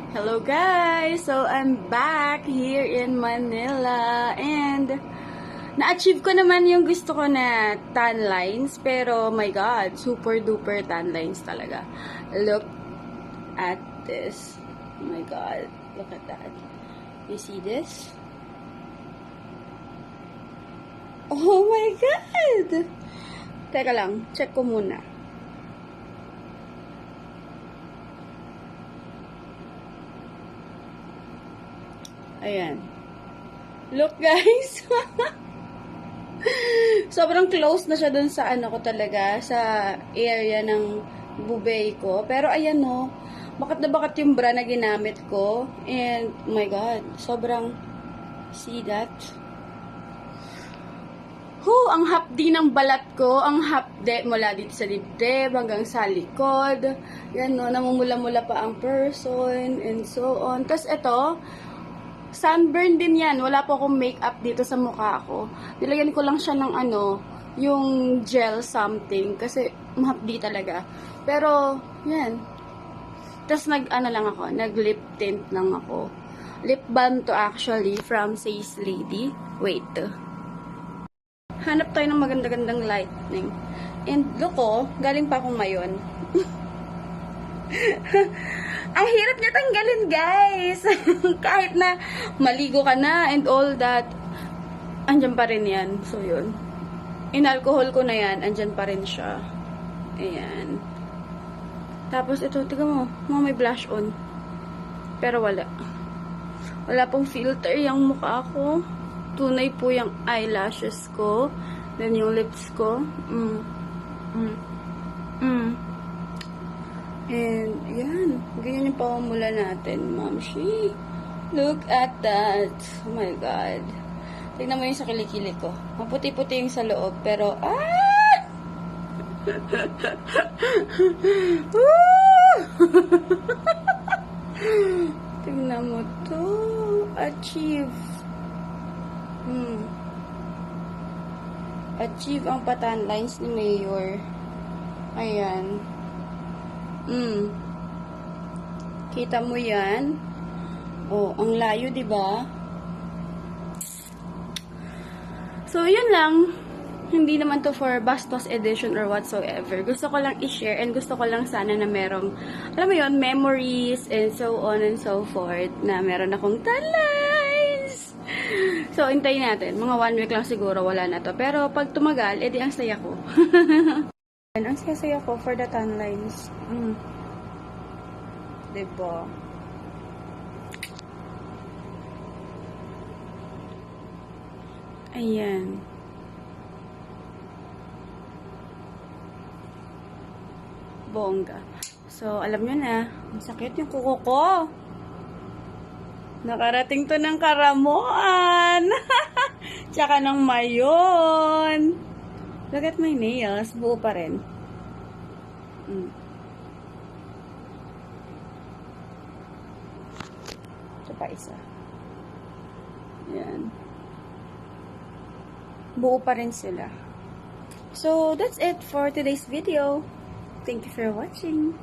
Hello guys! So, I'm back here in Manila and na-achieve ko naman yung gusto ko na tan lines pero my god, super duper tan lines talaga. Look at this. Oh my god, look at that. You see this? Oh my god! Teka lang, check ko muna. Ayan. Look guys! Sobrang close na siya dun sa ano ko talaga, sa area ng bubay ko. Pero ayan no, bakat na bakat yung bra na ginamit ko. And oh my god, sobrang, see that? Ang hapdi ng balat ko, ang hapde mula dito sa dibdib hanggang sa likod. Yan no, namumula-mula pa ang person and so on. Tapos ito, sunburn din yan. Wala po akong makeup dito sa mukha ko. Nilagyan ko lang siya ng ano, yung gel something. Kasi mahapdi talaga. Pero, yan. Tapos nag-ano lang ako, nag-lip tint lang ako. Lip balm to actually from Says Lady. Wait. Hanap tayo ng maganda-gandang lightning. And look ko, galing pa akong mayon. Ang hirap niya tanggalin, guys. Kahit na maligo ka na and all that, andyan pa rin yan. So, yun. In-alcohol ko na yan, andyan pa rin siya. Ayan. Tapos, ito, tiga mo. May blush on. Pero wala. Wala pong filter yung mukha ko. Tunay po yung eyelashes ko. Then, yung lips ko. And, yan. Ganyan yung pamumula natin, Mamshi. Look at that. Oh my God. Tignan mo yung sa kilikili ko. Maputi-puti yung sa loob. Pero, tignan mo to. Achieve. Achieve ang patan lines ni Mayor. Ayan. Kita mo yan? Oh, ang layo, 'di ba? So, yun lang. Hindi naman to for Bastos edition or whatsoever. Gusto ko lang i-share and gusto ko lang sana na merong, alam mo yun, memories and so on and so forth na meron akong tan lines. So, hintayin natin. Mga 1 week lang siguro, wala na to. Pero, pag tumagal, edi ang saya ko. Ang saya ko for the tan lines. Diba? Ayan. Bongga. So, alam nyo na, ang sakit yung kuko ko. Nakarating to ng Karamuan. Tsaka ng Mayon. Look at my nails. Buo pa rin. Ito pa isa. Yan. Buo pa rin sila. So, that's it for today's video. Thank you for watching.